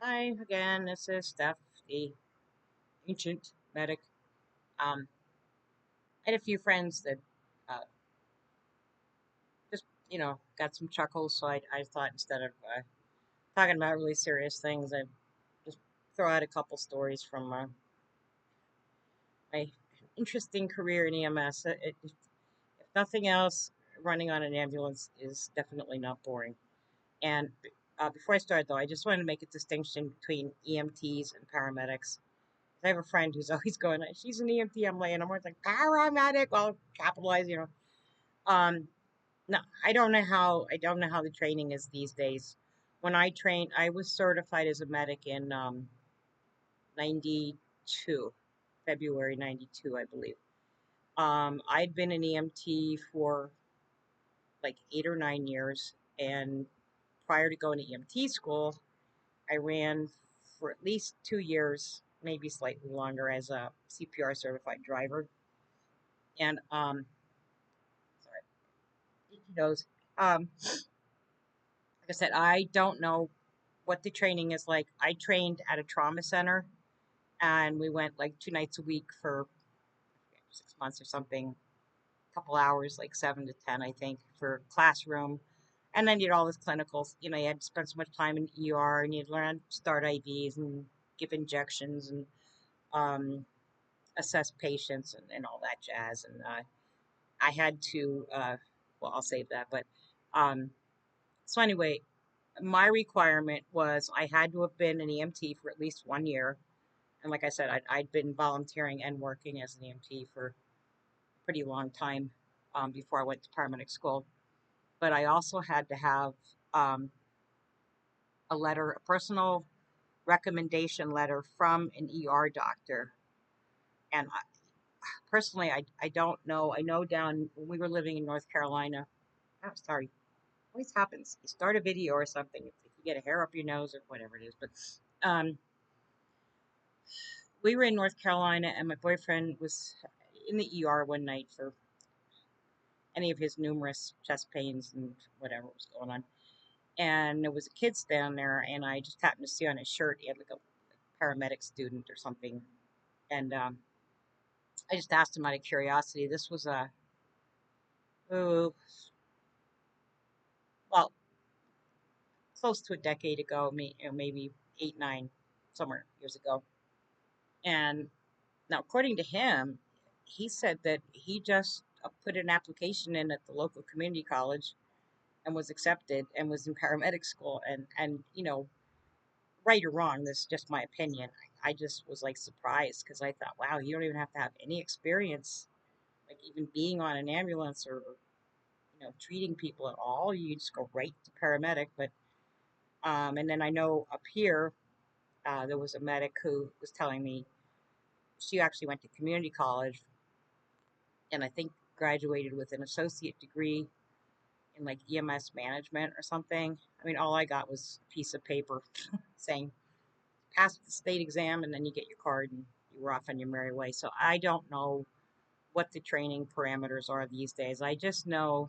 Hi again, this is Steph, the ancient medic. I had a few friends that uh, just, got some chuckles, so I thought instead of talking about really serious things, I'd just throw out a couple stories from my interesting career in EMS. If nothing else, running on an ambulance is definitely not boring. And before I start, though, I just wanted to make a distinction between EMTs and paramedics. I have a friend who's always going, she's an EMT. I'm like, and I'm always like, paramedic. Well, capitalize. Um, no, I don't know how the training is these days. When I trained, I was certified as a medic in 92, February 92, I believe. I'd been an EMT for like 8 or 9 years. And prior to going to EMT school, I ran for at least 2 years, maybe slightly longer, as a CPR certified driver. And sorry, he knows. Like I said, I don't know what the training is like. I trained at a trauma center, and we went like 2 nights a week for 6 months or something, a couple hours, like 7 to 10, I think, for classroom. And then you did all this clinicals. You had to spend so much time in ER, and you'd learn to start IVs and give injections and um, assess patients and all that jazz. And I had to, well, I'll save that. But um, so anyway, my requirement was I had to have been an EMT for at least 1 year. And like I said, I'd been volunteering and working as an EMT for a pretty long time before I went to paramedic school. But I also had to have um, a personal recommendation letter from an ER doctor. And personally, I don't know. I know down when we were living in North Carolina, oh, sorry, always happens. You start a video or something, if you get a hair up your nose or whatever it is. But um, we were in North Carolina, and my boyfriend was in the ER one night for any of his numerous chest pains and whatever was going on. And there was a kid standing there, and I just happened to see on his shirt he had like a paramedic student or something. And I just asked him out of curiosity. This was oh, well, close to a decade ago, maybe 8, 9, somewhere years ago. And now, according to him, he said that he just put an application in at the local community college and was accepted and was in paramedic school. And right or wrong, this is just my opinion. I just was like surprised because I thought, wow, you don't even have to have any experience, like even being on an ambulance or treating people at all. You just go right to paramedic. But and then I know up here there was a medic who was telling me she actually went to community college and I think graduated with an associate degree in like EMS management or something. I mean, all I got was a piece of paper saying pass the state exam and then you get your card and you were off on your merry way. So I don't know what the training parameters are these days. I just know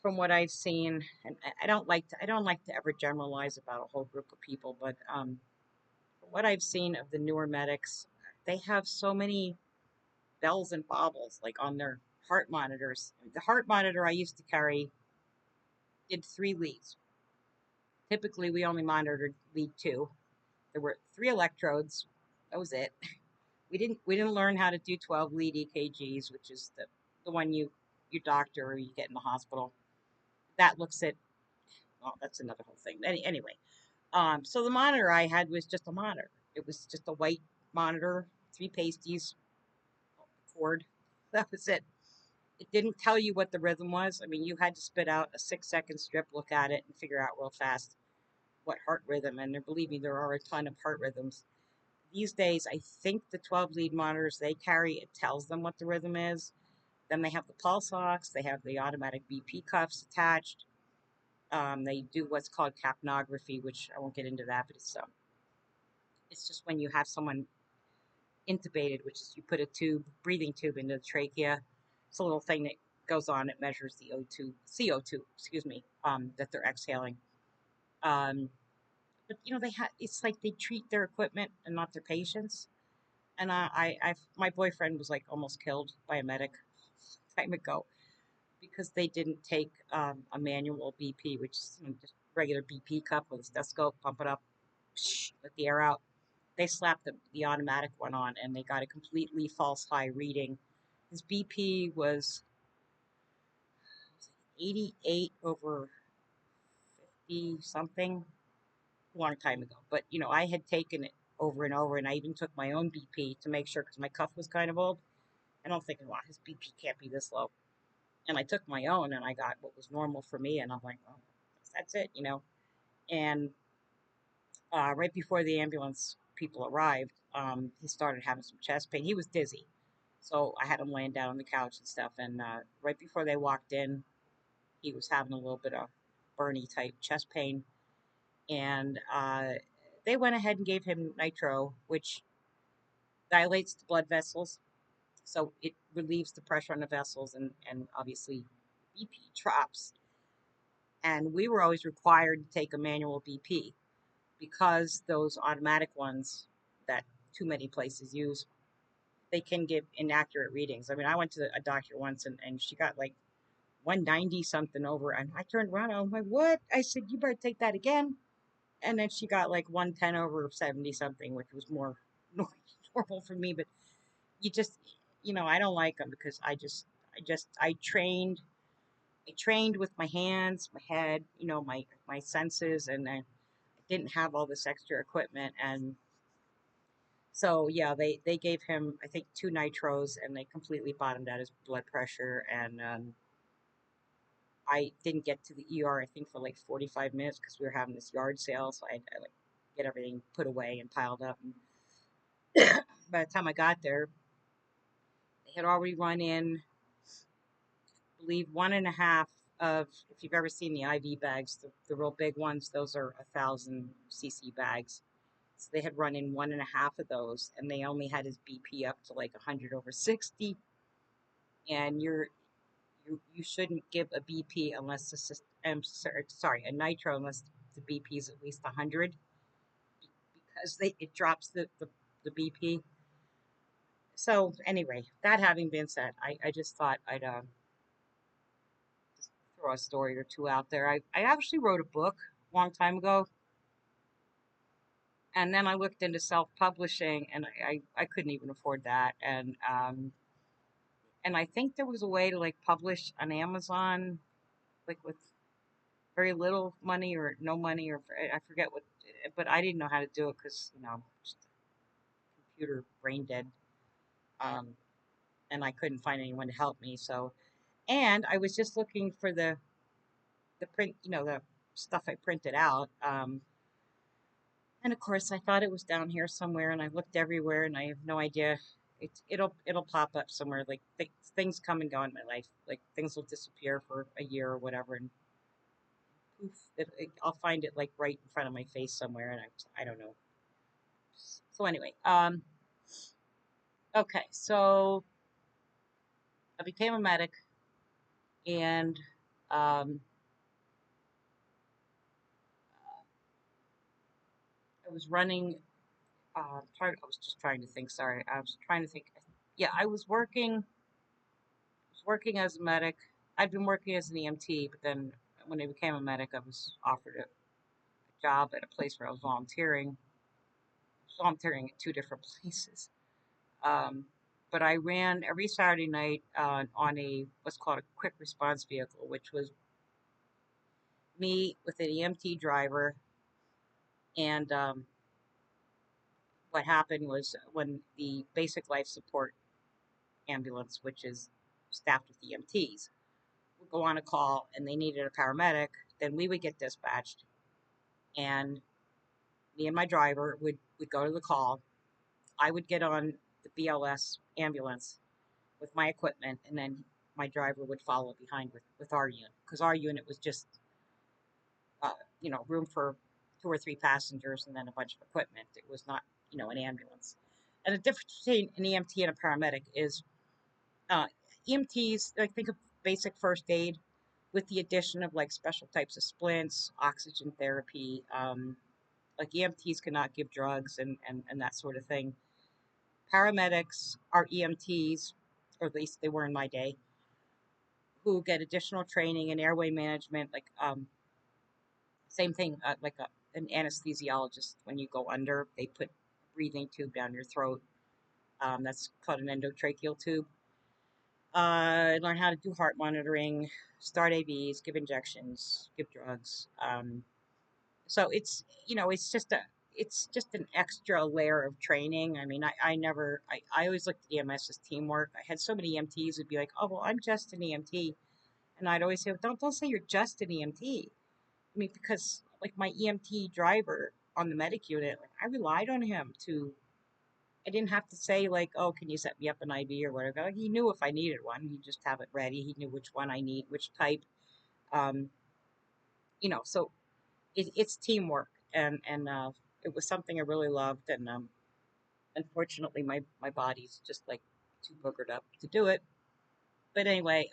from what I've seen, and I don't like to ever generalize about a whole group of people, but from what I've seen of the newer medics, they have so many bells and baubles like on their heart monitors. The heart monitor I used to carry did 3 leads. Typically, we only monitored lead two. There were 3 electrodes. That was it. We didn't learn how to do 12 lead EKGs, which is the one you doctor or you get in the hospital. That looks at, well, that's another whole thing. Anyway, so the monitor I had was just a monitor. It was just a white monitor, 3 pasties, cord. That was it. It didn't tell you what the rhythm was. I mean, you had to spit out a 6 second strip, look at it, and figure out real fast what heart rhythm. And believe me, there are a ton of heart rhythms. These days, I think the 12 lead monitors they carry, it tells them what the rhythm is. Then they have the pulse ox, they have the automatic BP cuffs attached. They do what's called capnography, which I won't get into that, but it's just when you have someone intubated, which is you put a breathing tube into the trachea. It's a little thing that goes on. It measures the CO2, excuse me, that they're exhaling. Um, but they had it's like they treat their equipment and not their patients. And my boyfriend was like almost killed by a medic time ago because they didn't take a manual BP, which is just regular BP cup with a stethoscope, pump it up, let the air out. They slapped the automatic one on, and they got a completely false high reading. His BP was 88 over 50 something a long time ago. But I had taken it over and over, and I even took my own BP to make sure because my cuff was kind of old. And I'm thinking, wow, his BP can't be this low. And I took my own, and I got what was normal for me, and I'm like, oh, that's it. And right before the ambulance people arrived, he started having some chest pain. He was dizzy, so I had him laying down on the couch and stuff. And right before they walked in, he was having a little bit of Bernie type chest pain, and they went ahead and gave him nitro, which dilates the blood vessels, so it relieves the pressure on the vessels, and obviously BP drops. And we were always required to take a manual BP because those automatic ones that too many places use, they can give inaccurate readings. I mean, I went to a doctor once, and she got like 190 something over, and I turned around, I'm like, what? I said, you better take that again. And then she got like 110 over 70 something, which was more normal for me. But you just, I don't like them because I trained with my hands, my head, my senses, and I didn't have all this extra equipment. And so, yeah, they gave him, I think, two nitros, and they completely bottomed out his blood pressure. And I didn't get to the ER, I think, for like 45 minutes because we were having this yard sale. So I like get everything put away and piled up. And by the time I got there, they had already run in, I believe, one and a half of, if you've ever seen the IV bags, the real big ones, those are 1,000 cc bags. So they had run in one and a half of those, and they only had his BP up to like 100 over 60. And you shouldn't give a BP unless the system, sorry, a nitro unless the BP is at least 100 because it drops the BP. So anyway, that having been said, I just thought I'd just throw a story or two out there. I actually wrote a book a long time ago, and then I looked into self-publishing, and I couldn't even afford that. And I think there was a way to like publish on Amazon, like with very little money or no money, or I forget what, but I didn't know how to do it because just computer brain dead, um, and I couldn't find anyone to help me. So, and I was just looking for the print, the stuff I printed out. And of course, I thought it was down here somewhere, and I looked everywhere, and I have no idea. It'll pop up somewhere. Like things come and go in my life. Like things will disappear for a year or whatever, and poof, I'll find it like right in front of my face somewhere, and I don't know. So anyway, okay, so I became a medic, and um, I was running. I was just trying to think. Sorry, I was trying to think. Yeah, I was working as a medic. I'd been working as an EMT, but then when I became a medic, I was offered a job at a place where I was volunteering. Volunteering at two different places. Um, but I ran every Saturday night on a what's called a quick response vehicle, which was me with an EMT driver. And what happened was when the basic life support ambulance, which is staffed with EMTs, would go on a call and they needed a paramedic, then we would get dispatched, and me and my driver would go to the call. I would get on the BLS ambulance with my equipment, and then my driver would follow behind with our unit because our unit was just uh, room for two or three passengers and then a bunch of equipment. It was not an ambulance. And the difference between an EMT and a paramedic is uh, EMTs, like think of basic first aid with the addition of like special types of splints, oxygen therapy, Like EMTs cannot give drugs and that sort of thing. Paramedics are EMTs, or at least they were in my day, who get additional training in airway management, like same thing, like an anesthesiologist. When you go under, they put a breathing tube down your throat. That's called an endotracheal tube. Learn how to do heart monitoring, start AVs, give injections, give drugs. So it's just an extra layer of training. I mean, I always looked at EMS as teamwork. I had so many EMTs who'd be like, "Oh, well, I'm just an EMT," and I'd always say, well, don't say you're just an EMT. I mean, because like my EMT driver on the medic unit, like, I relied on him to. I didn't have to say like, "Oh, can you set me up an IV or whatever." Like, he knew if I needed one, he'd just have it ready. He knew which one I need, which type. Um, so it's teamwork, and it was something I really loved. And unfortunately, my body's just like too boogered up to do it. But anyway,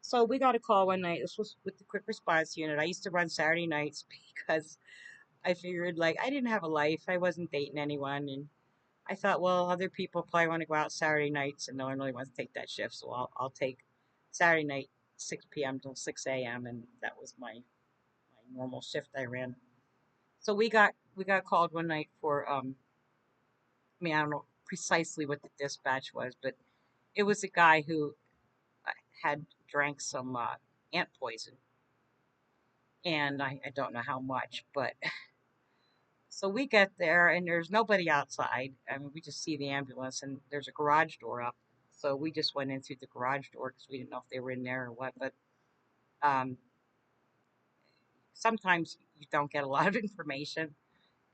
so we got a call one night. This was with the quick response unit. I used to run Saturday nights because I figured like I didn't have a life. I wasn't dating anyone, and I thought, well, other people probably want to go out Saturday nights, and no one really wants to take that shift. So I'll take Saturday night 6 p.m. till 6 a.m. and that was my normal shift I ran. So we got called one night for I mean, I don't know precisely what the dispatch was, but it was a guy who uh, had drank some ant poison, and I don't know how much, but so we get there and there's nobody outside. I mean, we just see the ambulance and there's a garage door up. So we just went in through the garage door because we didn't know if they were in there or what. But um, sometimes you don't get a lot of information,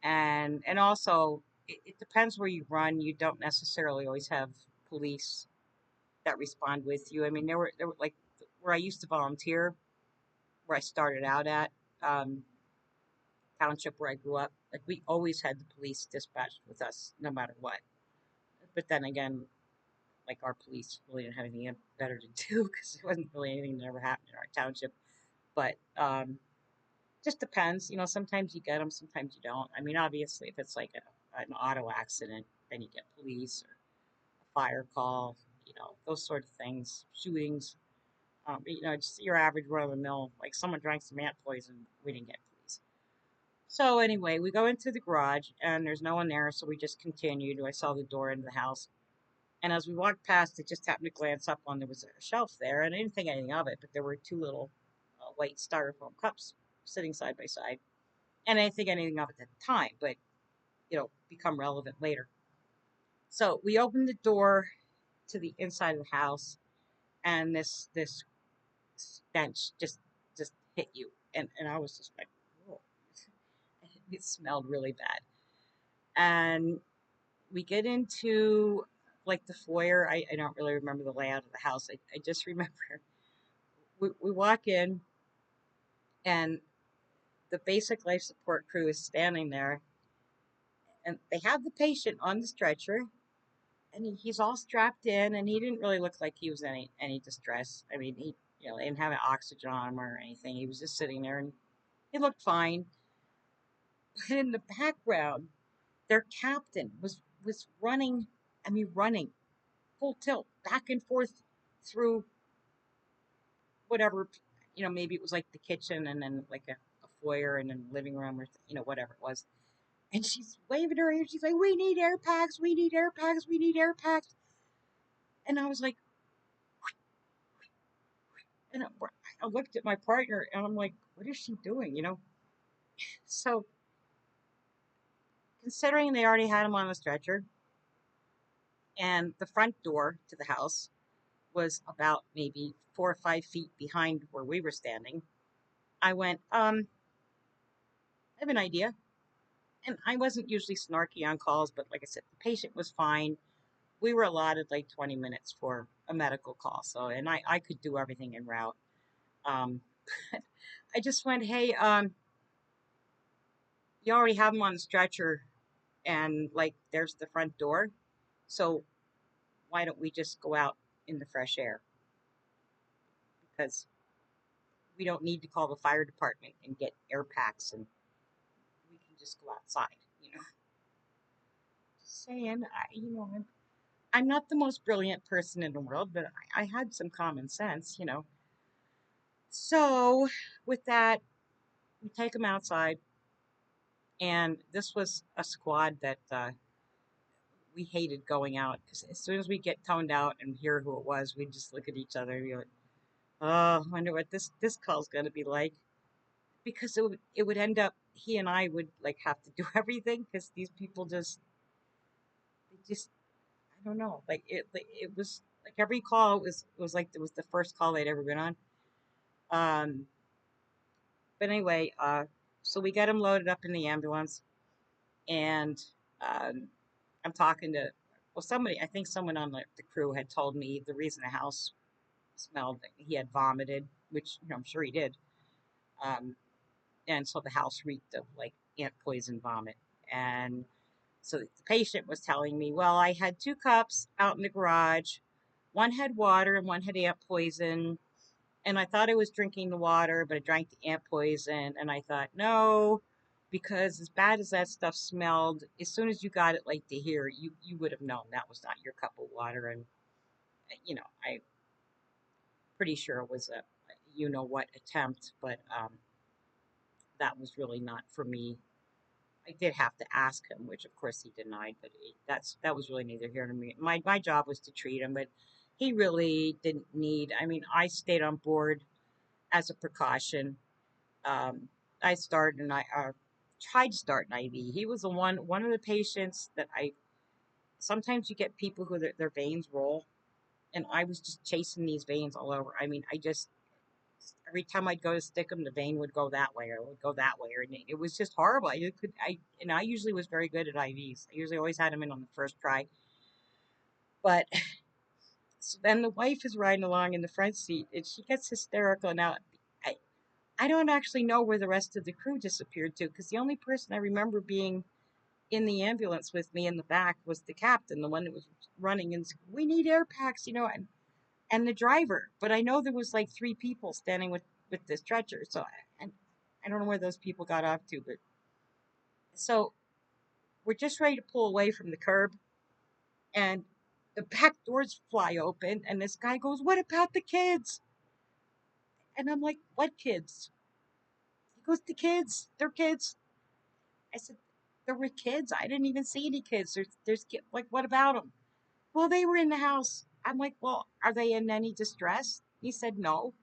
and also it depends where you run. You don't necessarily always have police that respond with you. I mean, there were like where I used to volunteer, where I started out at township where I grew up. Like we always had the police dispatched with us, no matter what. But then again, like our police really didn't have anything better to do because there wasn't really anything that ever happened in our township. But just depends. Sometimes you get them, sometimes you don't. I mean, obviously, if it's like an auto accident, then you get police or a fire call. Those sort of things, shootings. Just your average run of the mill. Like someone drank some ant poison, we didn't get police. So anyway, we go into the garage and there's no one there, so we just continued. I saw the door into the house. And as we walked past, I just happened to glance up on there was a shelf there, and I didn't think anything of it, but there were two little white styrofoam cups sitting side by side, and I didn't think anything of it at the time, but become relevant later. So we opened the door to the inside of the house, and this stench just hit you, and I was just like, whoa, it smelled really bad, and we get into like the foyer. I don't really remember the layout of the house. I just remember we walk in and the basic life support crew is standing there and they have the patient on the stretcher and he's all strapped in and he didn't really look like he was any distress. I mean, he they didn't have an oxygen on him or anything. He was just sitting there and he looked fine. But in the background, their captain was running, I mean running full tilt back and forth through whatever, maybe it was like the kitchen and then like a foyer and then living room or whatever it was. And she's waving her ear. She's like, "We need air packs. We need air packs. We need air packs." And I was like, and I looked at my partner and I'm like, "What is she doing?" So considering they already had him on a stretcher and the front door to the house was about maybe 4 or 5 feet behind where we were standing, I went, I have an idea. And I wasn't usually snarky on calls, but like I said, the patient was fine. We were allotted like 20 minutes for a medical call. So, and I could do everything en route. Um, I just went, hey, you already have him on the stretcher and like there's the front door. So why don't we just go out in the fresh air? Because we don't need to call the fire department and get air packs and we can just go outside. Just saying, I'm not the most brilliant person in the world, but I had some common sense. So with that, we take them outside, and this was a squad that we hated going out because as soon as we get toned out and hear who it was, we just look at each other and be like, "Oh, I wonder what this call's going to be like." Because it would end up he and I would like have to do everything because these people just I don't know it was like every call was like it was the first call they'd ever been on. Um, but anyway, so we got him loaded up in the ambulance, and um, I'm talking to somebody. I think someone on the crew had told me the reason the house smelled. He had vomited, which I'm sure he did. Um, and so the house reeked of like ant poison vomit. And so the patient was telling me, well, I had two cups out in the garage. One had water and one had ant poison. And I thought I was drinking the water, but I drank the ant poison. And I thought, no, because as bad as that stuff smelled, as soon as you got it like to here, you would have known that was not your cup of water. And I'm pretty sure it was a what attempt, but that was really not for me. I did have to ask him, which of course he denied, but that was really neither here nor me. My job was to treat him, but he really didn't need. I mean, I stayed on board as a precaution. Um, I started and I tried to start an IV. He was the one of the patients that I sometimes you get people who their veins roll, and I was just chasing these veins all over. I mean, I just every time I'd go to stick them, the vein would go that way or it would go that way, or it was just horrible. I usually was very good at IVs. I usually always had them in on the first try. But so then the wife is riding along in the front seat, and she gets hysterical. Now, I I don't actually know where the rest of the crew disappeared to because the only person I remember being in the ambulance with me in the back was the captain, the one that was running and we need air packs, and the driver. But I know there was like three people standing with the stretcher. So and I don't know where those people got off to, but so we're just ready to pull away from the curb, and the back doors fly open, and this guy goes, "What about the kids?" And I'm like, "What kids?" He goes, "The kids. They're kids." I said, "There were kids. I didn't even see any kids. There's kids. Like, what about them?" "Well, they were in the house." I'm like, "Well, are they in any distress?" He said, "No."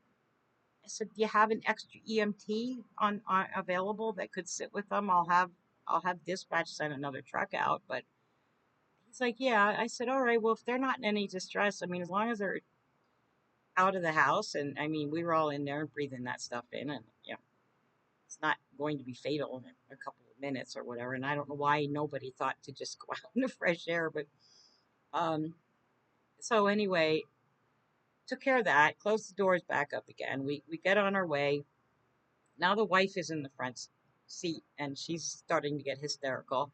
I said, "Do you have an extra EMT on available that could sit with them? I'll have dispatch send another truck out." But he's like, "Yeah." I said, "All right. Well, if they're not in any distress, I mean, as long as they're out of the house, and I mean, we were all in there breathing that stuff in, and it's not going to be fatal in a couple of minutes or whatever." And I don't know why nobody thought to just go out in the fresh air, but um. So anyway, took care of that. Closed the doors back up again. We get on our way. Now the wife is in the front seat and she's starting to get hysterical.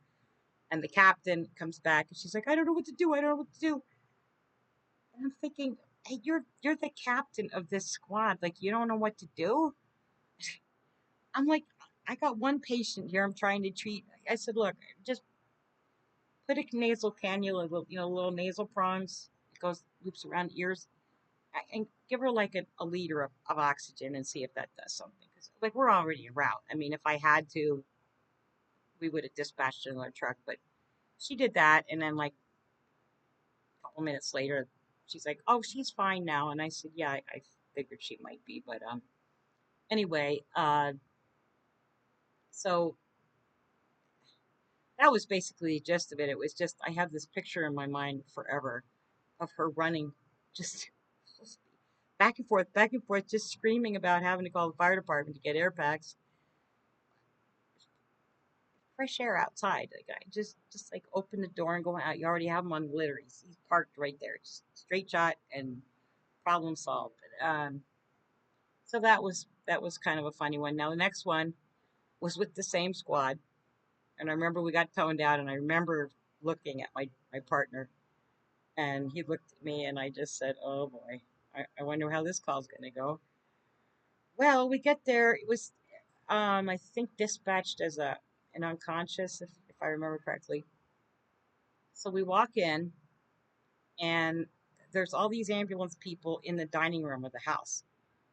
And the captain comes back and she's like, "I don't know what to do. I don't know what to do." And I'm thinking, "Hey, you're the captain of this squad. Like you don't know what to do?" I'm like, "I got one patient here I'm trying to treat." I said, "Look, just put a nasal cannula, little nasal prongs. It goes loops around ears, and give her like a liter of oxygen and see if that does something." Because like we're already en route. I mean, if I had to, we would have dispatched another truck. But she did that, and then like a couple minutes later, she's like, "Oh, she's fine now." And I said, "Yeah, I figured she might be." But anyway, so that was basically the gist of it. It was just I have this picture in my mind forever of her running, just back and forth, just screaming about having to call the fire department to get air packs. Fresh air outside. Like I just like open the door and go out. You already have him on glitter. He's parked right there. Just straight shot and problem solved. So that was kind of a funny one. Now the next one was with the same squad, and I remember we got toned out, and I remember looking at my partner, and he looked at me, and I just said, "Oh boy, I wonder how this call's gonna go." Well, we get there. It was I think dispatched as a and unconscious, if I remember correctly. So we walk in, and there's all these ambulance people in the dining room of the house.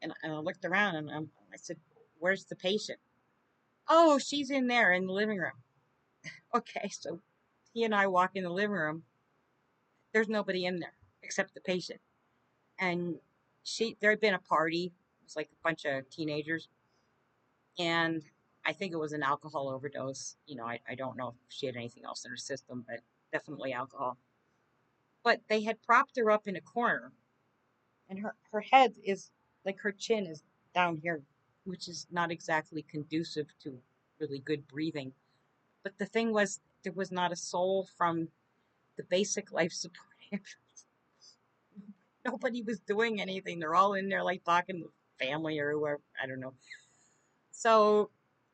And I looked around and I said, "Where's the patient?" "Oh, she's in there in the living room." Okay, so he and I walk in the living room. There's nobody in there except the patient. And there had been a party. It was like a bunch of teenagers. And I think it was an alcohol overdose. I don't know if she had anything else in her system, but definitely alcohol. But they had propped her up in a corner, and her head is like her chin is down here, which is not exactly conducive to really good breathing. But the thing was, there was not a soul from the basic life support. Nobody was doing anything. They're all in there like talking to family or whoever. I don't know. So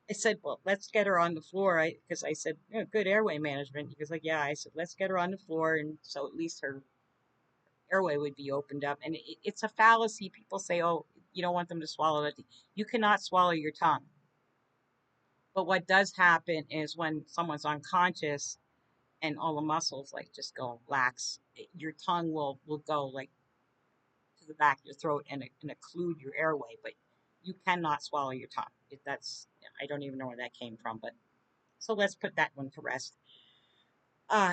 I said, "Well, let's get her on the floor." Because I said, "Good airway management." He was like, "Yeah." I said, "Let's get her on the floor, and so at least her airway would be opened up." And it's a fallacy. People say, "Oh, you don't want them to swallow it." You cannot swallow your tongue. But what does happen is when someone's unconscious and all the muscles like just go lax, your tongue will go like to the back of your throat and occlude your airway, but you cannot swallow your tongue. That's I don't even know where that came from, but so let's put that one to rest.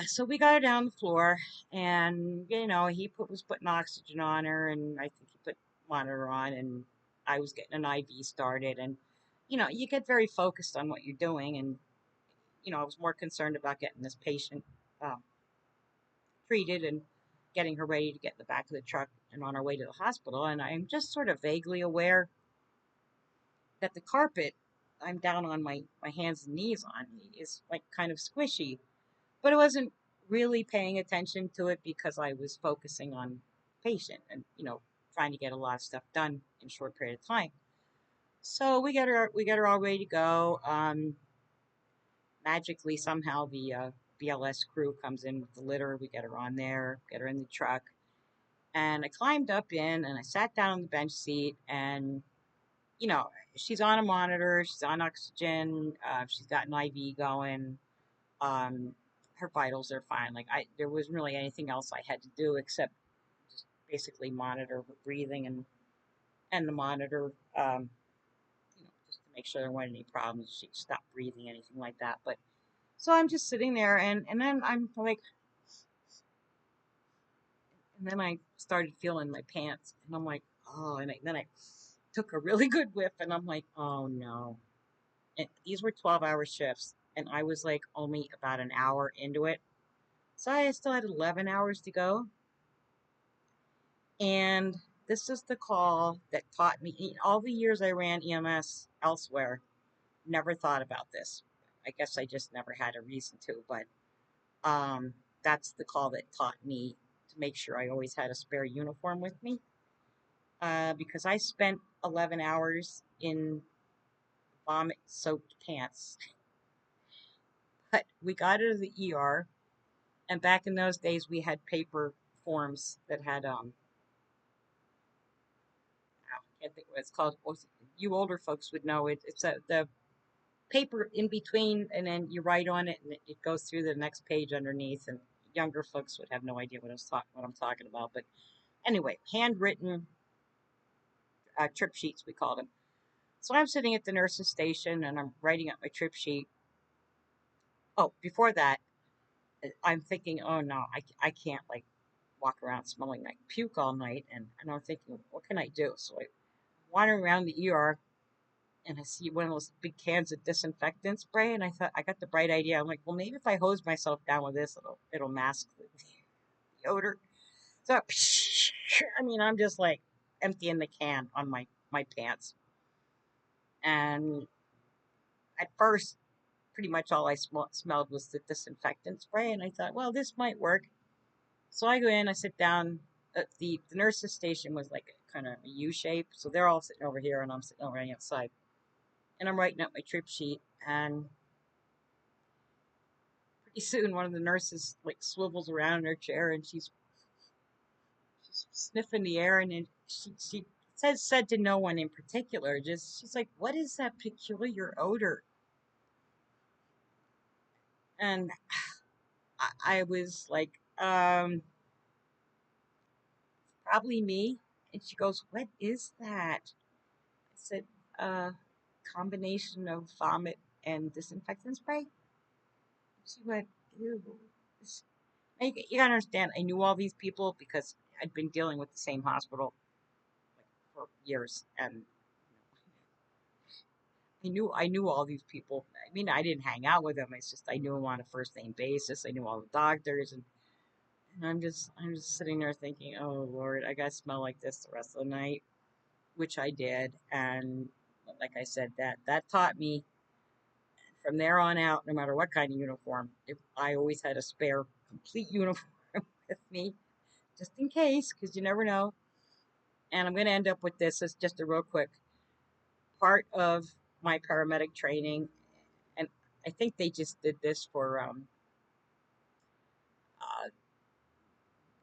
So we got her down the floor, and he was putting oxygen on her, and I think he put monitor on, and I was getting an IV started, and you get very focused on what you're doing, and I was more concerned about getting this patient um, treated and getting her ready to get in the back of the truck and on our way to the hospital. And I'm just sort of vaguely aware that the carpet I'm down on my hands and knees on is like kind of squishy, but I wasn't really paying attention to it because I was focusing on patient and trying to get a lot of stuff done in a short period of time. So we get her all ready to go. Magically somehow the BLS crew comes in with the litter. We get her on there, get her in the truck, and I climbed up in and I sat down on the bench seat, and you know she's on a monitor, she's on oxygen, she's got an IV going. um, Her vitals are fine. Like there wasn't really anything else I had to do except just basically monitor her breathing and the monitor, just to make sure there weren't any problems. She stopped breathing, anything like that. But so I'm just sitting there, and then I'm like, and then I started feeling my pants, and I'm like, oh, and then I took a really good whiff, and I'm like, oh no. And these were 12-hour shifts, and I was like only about an hour into it. So I still had 11 hours to go. And this is the call that taught me all the years I ran EMS elsewhere, never thought about this. I guess I just never had a reason to, but um, that's the call that taught me to make sure I always had a spare uniform with me, because I spent 11 hours in vomit soaked pants. But we got her to the ER, and back in those days, we had paper forms that had, I can't think what it's called. You older folks would know it. It's the paper in between, and then you write on it, and it goes through the next page underneath. And younger folks would have no idea what I'm talking about. But anyway, handwritten trip sheets, we called them. So I'm sitting at the nurse's station, and I'm writing up my trip sheet. Oh, before that, I'm thinking, oh no, I can't like walk around smelling like puke all night. And I'm thinking, what can I do? So I wander around the ER, and I see one of those big cans of disinfectant spray, and I thought I got the bright idea. I'm like, well, maybe if I hose myself down with this, it'll mask the odor. So, I mean, I'm just like emptying the can on my pants, and at first, pretty much all I smelled was the disinfectant spray, and I thought, well, this might work. So I go in, I sit down. The nurse's station was like kind of a U shape, so they're all sitting over here, and I'm sitting over on the outside, and I'm writing up my trip sheet, and pretty soon one of the nurses like swivels around in her chair, and she's sniffing the air, and then she said to no one in particular, just she's like, what is that peculiar odor? And I was like, probably me. And she goes, "What is that?" I said, uh, "Combination of vomit and disinfectant spray." She went, "Ew." This- you gotta understand, I knew all these people because I'd been dealing with the same hospital like for years, and I knew all these people. I mean, I didn't hang out with them. It's just I knew them on a first name basis. I knew all the doctors, and I'm just sitting there thinking, oh Lord, I gotta smell like this the rest of the night, which I did, and like I said, that taught me from there on out, no matter what kind of uniform, if I always had a spare complete uniform with me, just in case, because you never know. And I'm going to end up with this as just a real quick part of my paramedic training, and I think they just did this for uh,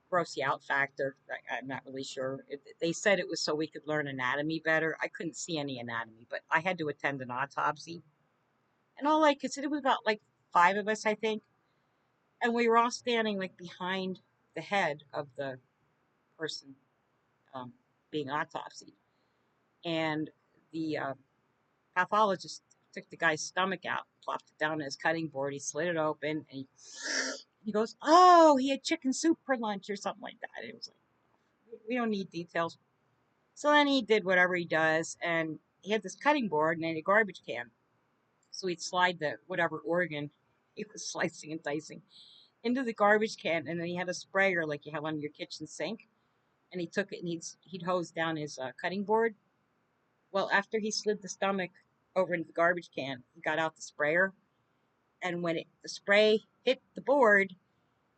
gross you out factor. I'm not really sure. They said it was so we could learn anatomy better. I couldn't see any anatomy, but I had to attend an autopsy, and all I could see, it was about like five of us, I think, and we were all standing like behind the head of the person um, being autopsied, and the pathologist took the guy's stomach out, plopped it down on his cutting board. He slid it open, and he goes, "Oh, he had chicken soup for lunch or something like that." It was like, we don't need details. So then he did whatever he does, and he had this cutting board and then a garbage can. So he'd slide the whatever organ he was slicing and dicing into the garbage can, and then he had a sprayer like you have on your kitchen sink, and he took it and he'd hose down his cutting board. Well, after he slid the stomach over into the garbage can, he got out the sprayer, and when the spray hit the board,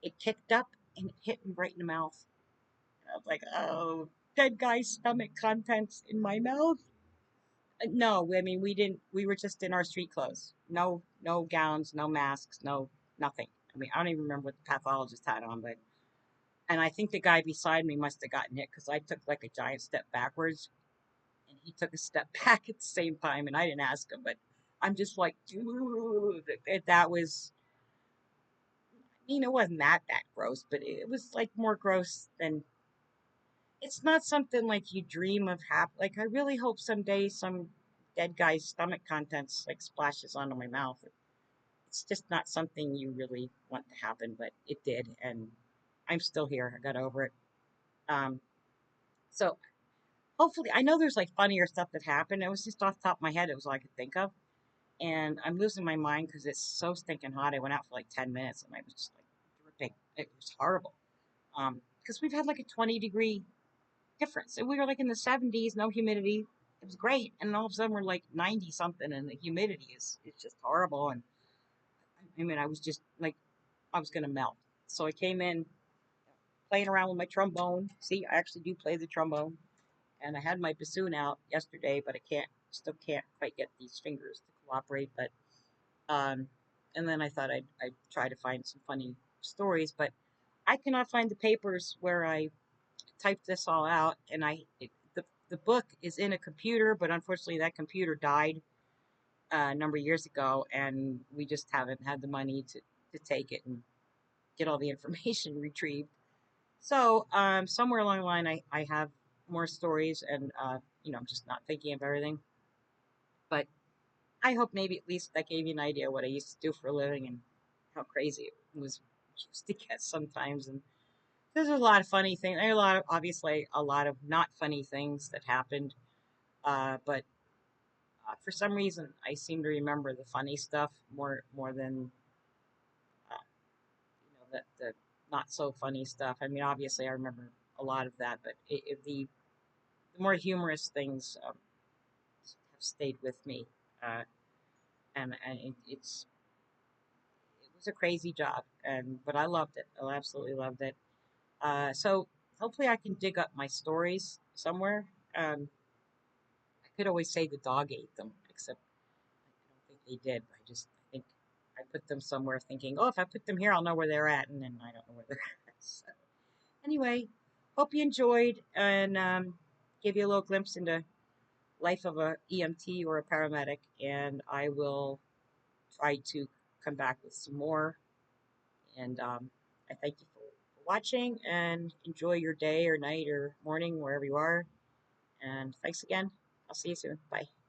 it kicked up and it hit him right in the mouth. And I was like, "Oh, dead guy's stomach contents in my mouth." No, I mean we didn't. We were just in our street clothes. No, no gowns, no masks, no nothing. I mean, I don't even remember what the pathologist had on, but and I think the guy beside me must have gotten hit because I took like a giant step backwards, and he took a step back at the same time, and I didn't ask him, but I'm just like, dude, that was. I mean, it wasn't that gross, but it was like more gross than. It's not something like you dream of like I really hope someday some dead guy's stomach contents like splashes onto my mouth. It's just not something you really want to happen, but it did, and I'm still here. I got over it. Um, so hopefully, I know there's like funnier stuff that happened. It was just off the top of my head. It was all I could think of, and I'm losing my mind because it's so stinking hot. I went out for like 10 minutes, and I was just like dripping. It was horrible. Because we've had like a 20-degree difference, and we were like in the 70s, no humidity. It was great, and all of a sudden we're like 90 something, and the humidity is just horrible. And I mean, I was just like I was gonna melt. So I came in playing around with my trombone. See, I actually do play the trombone, and I had my bassoon out yesterday, but I still can't quite get these fingers to cooperate. But um, and then I thought I'd try to find some funny stories, but I cannot find the papers where I typed this all out, and the book is in a computer, but unfortunately that computer died a number of years ago, and we just haven't had the money to take it and get all the information retrieved. So somewhere along the line, I have more stories, and I'm just not thinking of everything. But I hope maybe at least that gave you an idea what I used to do for a living and how crazy it was used to get sometimes. And there's a lot of funny things. There are obviously a lot of not funny things that happened. But for some reason, I seem to remember the funny stuff more than the not so funny stuff. I mean, obviously, I remember a lot of that, but the more humorous things have stayed with me, uh, and it was a crazy job, and but I loved it. I absolutely loved it. So hopefully, I can dig up my stories somewhere. I could always say the dog ate them, except I don't think they did. I think I put them somewhere thinking, oh, if I put them here, I'll know where they're at, and then I don't know where they're at. So, anyway, hope you enjoyed and give you a little glimpse into life of a EMT or a paramedic, and I will try to come back with some more. And I thank you for watching and enjoy your day or night or morning, wherever you are. And thanks again. I'll see you soon. Bye.